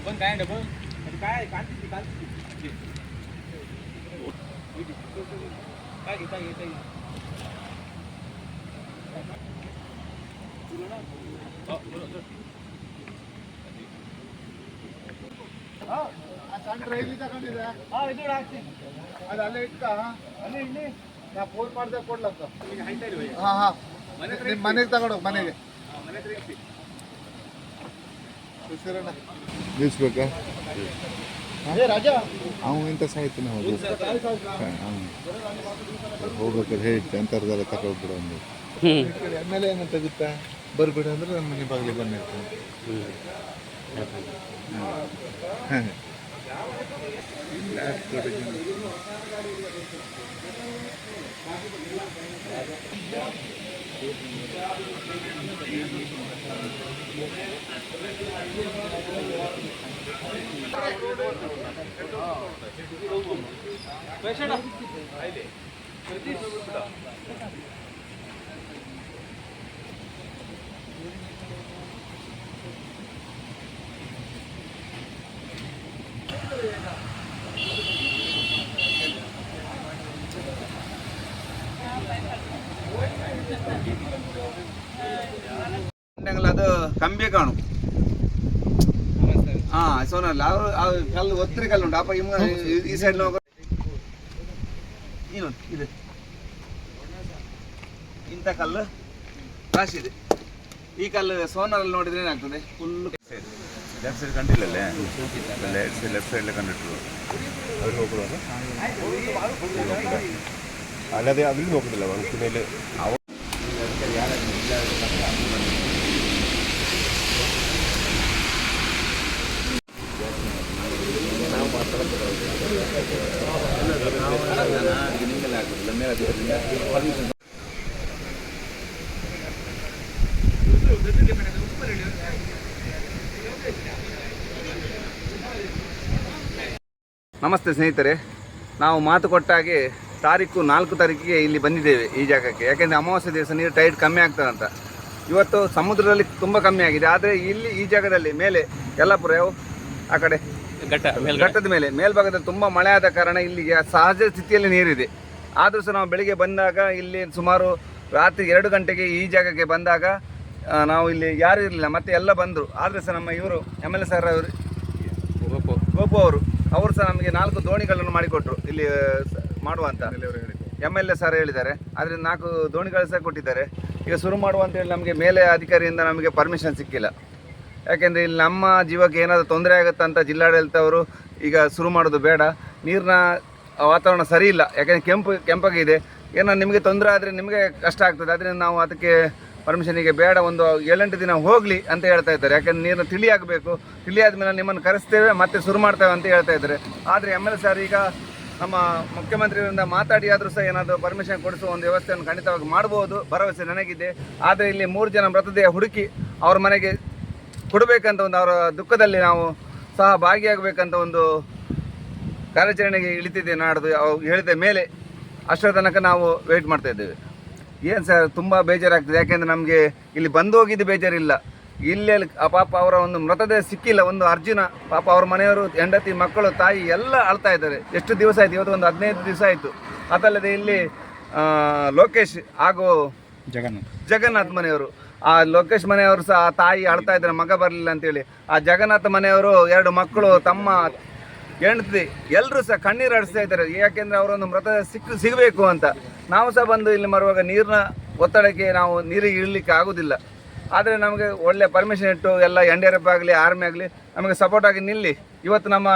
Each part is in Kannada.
डबल काय डबल काय काढते काय घेता येत ಅದು ಅಲ್ಲೇ ಇಟ್ಕ ಅಲ್ಲಿ ನಾ ಫೋನ್ ಮಾಡ್ದೆ ಕೊಡ್ಲಂತ ಹಾಂ ಹಾಂ ನಿಮ್ಮ ಮನೆಗೆ ತಗೊಂಡೋಗಿ ಮನೆಗೆ ನಿಲ್ಲಿಸ್ಬೇಕಾ ರಾಜಾ ಅವನು ಇಂಥ ಸಾಯ್ತಾನೆ ಹೌದು ಹೋಗ್ಬೇಕಾದ್ರೆ ಹೇಳಿ ಅಂತರ್ದೆಲ್ಲ ತಗೊಳ್ಬಿಡು ಅಂದು ಎಮ್ ಎಲ್ ಎ ಏನಂತ ಗೊತ್ತಾ ಬರ್ಬೇಡ ಅಂದ್ರೆ ನನ್ನ ಮನೆ ಬಾಗಿಲಿಗೆ ಬಂದಿರ್ತೀನಿ ಹಾಂ ಅದು ಕಂಬಿ ಕಾಣು ಸೋನಲ್ಲ ಅವರು ಕಲ್ಲು ಒತ್ತರಿ ಕಲ್ಲು ಉಂಟು ಅಪ್ಪ ಈ ಸೈಡ್ ಏನು ಇದೆ ಇಂಥ ಕಲ್ಲು ರಾಶಿ ಇದೆ. ಈ ಕಲ್ಲು ಸೋನರಲ್ಲಿ ನೋಡಿದ್ರೆ ಏನಾಗ್ತದೆ ಫುಲ್ ಲೆಫ್ಟ್ ಸೈಡ್ ಕಂಡಿಲ್ಲಲ್ಲೇ ಲೆಫ್ಟ್ ಸೈಡಲ್ಲೇ ಕಂಡಿಟ್ರು ಅಲ್ಲಿ ಹೋಗುವಾಗ ಅಲ್ಲದೆ ಅಲ್ಲಿ ಹೋಗುದಿಲ್ಲ ಮನಸ್ಸಿನಲ್ಲಿ ಅವ ನಮಸ್ತೆ ಸ್ನೇಹಿತರೆ, ನಾವು ಮಾತು ಕೊಟ್ಟಾಗೆ ತಾರೀಕು 4 ತಾರೀಕಿಗೆ ಇಲ್ಲಿ ಬಂದಿದ್ದೇವೆ ಈ ಜಾಗಕ್ಕೆ. ಯಾಕೆಂದರೆ ಅಮಾವಾಸ್ಯೆ ದಿವಸ ನೀರು ಟೈಟ್ ಕಮ್ಮಿ ಆಗ್ತದಂತ. ಇವತ್ತು ಸಮುದ್ರದಲ್ಲಿ ತುಂಬ ಕಮ್ಮಿ ಆಗಿದೆ, ಆದರೆ ಇಲ್ಲಿ ಈ ಜಾಗದಲ್ಲಿ ಮೇಲೆ ಯಲ್ಲಾಪುರ ಆ ಕಡೆ ಘಟ್ಟದ ಮೇಲೆ ಮೇಲ್ಭಾಗದಲ್ಲಿ ತುಂಬ ಮಳೆ ಆದ ಕಾರಣ ಇಲ್ಲಿಗೆ ಸಹಜ ಸ್ಥಿತಿಯಲ್ಲಿ ನೀರಿದೆ. ಆದರೂ ಸಹ ನಾವು ಬೆಳಿಗ್ಗೆ ಬಂದಾಗ ಇಲ್ಲಿ ಸುಮಾರು ರಾತ್ರಿ 2 ಗಂಟೆಗೆ ಈ ಜಾಗಕ್ಕೆ ಬಂದಾಗ ನಾವು ಇಲ್ಲಿ ಯಾರೂ ಇರಲಿಲ್ಲ, ಮತ್ತು ಎಲ್ಲ ಬಂದರು. ಆದರೆ ಸಹ ನಮ್ಮ ಇವರು MLA ಸರ್ ಅವರು ಗೋಪು ಅವರು ಸಹ ನಮಗೆ 4 ದೋಣಿಗಳನ್ನು ಮಾಡಿಕೊಟ್ರು ಇಲ್ಲಿ ಮಾಡುವಂತ MLA ಸರ್ ಹೇಳಿದ್ದಾರೆ. ಆದರೆ 4 ದೋಣಿಗಳು ಸಹ ಕೊಟ್ಟಿದ್ದಾರೆ. ಈಗ ಶುರು ಮಾಡುವಂತೇಳಿ ನಮಗೆ ಮೇಲೆ ಅಧಿಕಾರಿಯಿಂದ ನಮಗೆ ಪರ್ಮಿಷನ್ ಸಿಕ್ಕಿಲ್ಲ. ಯಾಕೆಂದರೆ ಇಲ್ಲಿ ನಮ್ಮ ಜೀವಕ್ಕೆ ಏನಾದರೂ ತೊಂದರೆ ಆಗುತ್ತಾ ಅಂತ ಜಿಲ್ಲಾಡಳಿತವರು ಈಗ ಶುರು ಮಾಡೋದು ಬೇಡ, ನೀರಿನ ವಾತಾವರಣ ಸರಿ ಇಲ್ಲ, ಯಾಕೆಂದರೆ ಕೆಂಪಾಗಿದೆ, ಏನೋ ನಿಮಗೆ ತೊಂದರೆ ಆದರೆ ನಿಮಗೆ ಕಷ್ಟ ಆಗ್ತದೆ. ಅದರಿಂದ ನಾವು ಅದಕ್ಕೆ ಪರ್ಮಿಷನಿಗೆ ಬೇಡ, ಒಂದು 7-8 ದಿನ ಹೋಗಲಿ ಅಂತ ಹೇಳ್ತಾ ಇದ್ದಾರೆ. ಯಾಕೆಂದರೆ ನೀರನ್ನು ತಿಳಿಯಾಗಬೇಕು, ತಿಳಿಯಾದ ಮೇಲೆ ನಿಮ್ಮನ್ನು ಕರೆಸ್ತೇವೆ ಮತ್ತೆ ಶುರು ಮಾಡ್ತೇವೆ ಅಂತ ಹೇಳ್ತಾ ಇದ್ದಾರೆ. ಆದರೆ MLA ಸರ್ ಈಗ ನಮ್ಮ ಮುಖ್ಯಮಂತ್ರಿಯವರಿಂದ ಮಾತಾಡಿ ಆದರೂ ಸಹ ಏನಾದರೂ ಪರ್ಮಿಷನ್ ಕೊಡಿಸುವ ಒಂದು ವ್ಯವಸ್ಥೆಯನ್ನು ಖಂಡಿತವಾಗಿ ಮಾಡ್ಬೋದು, ಭರವಸೆ ನನಗಿದೆ. ಆದರೆ ಇಲ್ಲಿ 3 ಜನ ಮೃತದೇಹ ಹುಡುಕಿ ಅವ್ರ ಮನೆಗೆ ಕೊಡಬೇಕಂತ ಒಂದು ಅವರ ದುಃಖದಲ್ಲಿ ನಾವು ಸಹ ಭಾಗಿಯಾಗಬೇಕಂತ ಒಂದು ಕಾರ್ಯಾಚರಣೆಗೆ ಇಳಿತಿದ್ದೇವೆ. ನಾಡ್ದು ಹೇಳಿದ ಮೇಲೆ ಅಷ್ಟರ ತನಕ ನಾವು ವೆಯ್ಟ್ ಮಾಡ್ತಾ ಇದ್ದೇವೆ. ಏನು ಸರ್, ತುಂಬ ಬೇಜಾರಾಗ್ತದೆ. ಯಾಕೆಂದರೆ ನಮಗೆ ಇಲ್ಲಿ ಬಂದು ಹೋಗಿದ್ದು ಬೇಜಾರಿಲ್ಲ, ಇಲ್ಲೇ ಪಾಪ ಅವರ ಒಂದು ಮೃತದೇಹ ಸಿಕ್ಕಿಲ್ಲ. ಒಂದು ಅರ್ಜುನ ಪಾಪ ಅವ್ರ ಮನೆಯವರು, ಹೆಂಡತಿ, ಮಕ್ಕಳು, ತಾಯಿ ಎಲ್ಲ ಅಳ್ತಾ ಇದ್ದಾರೆ. ಎಷ್ಟು ದಿವಸ ಆಯಿತು, ಇವತ್ತು ಒಂದು 15 ದಿವಸ ಆಯಿತು. ಅದಲ್ಲದೆ ಇಲ್ಲಿ ಲೋಕೇಶ್ ಹಾಗೂ ಜಗನ್ನಾಥ್ ಮನೆಯವರು, ಆ ಲೋಕೇಶ್ ಮನೆಯವರು ಸಹ ಆ ತಾಯಿ ಅಳ್ತಾ ಇದ್ದಾರೆ ಮಗ ಬರಲಿಲ್ಲ ಅಂತೇಳಿ. ಆ ಜಗನ್ನಾಥ ಮನೆಯವರು 2 ಮಕ್ಕಳು, ತಮ್ಮ ಹೆಂಡತಿ ಎಲ್ಲರೂ ಸಹ ಕಣ್ಣೀರು ಹರಿಸ್ತಾ ಇದ್ದಾರೆ. ಯಾಕೆಂದರೆ ಅವರೊಂದು ಮೃತದೇಹ ಸಿಗಬೇಕು ಅಂತ. ನಾವು ಸಹ ಬಂದು ಇಲ್ಲಿ ಬರುವಾಗ ನೀರಿನ ಒತ್ತಡಕ್ಕೆ ನಾವು ನೀರಿಗೆ ಇಳಲಿಕ್ಕೆ ಆಗೋದಿಲ್ಲ. ಆದರೆ ನಮಗೆ ಒಳ್ಳೆ ಪರ್ಮಿಷನ್ ಇಟ್ಟು ಎಲ್ಲ NDRF ಆಗಲಿ ಆರ್ಮಿ ಆಗಲಿ ನಮಗೆ ಸಪೋರ್ಟ್ ಆಗಿ ನಿಲ್ಲಿ. ಇವತ್ತು ನಮ್ಮ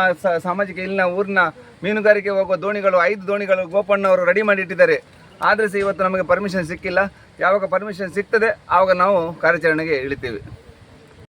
ಸಮಾಜಕ್ಕೆ ಇಲ್ಲಿನ ಊರಿನ ಮೀನುಗಾರಿಕೆ ಹೋಗುವ ದೋಣಿಗಳು 5 ದೋಣಿಗಳು ಗೋಪಣ್ಣವರು ರೆಡಿ ಮಾಡಿ ಇಟ್ಟಿದ್ದಾರೆ. ಆದರೆ ಸಹ ಇವತ್ತು ನಮಗೆ ಪರ್ಮಿಷನ್ ಸಿಕ್ಕಿಲ್ಲ. ಯಾವಾಗ ಪರ್ಮಿಷನ್ ಸಿಗ್ತದೆ ಆವಾಗ ನಾವು ಕಾರ್ಯಾಚರಣೆಗೆ ಇಳಿತೀವಿ.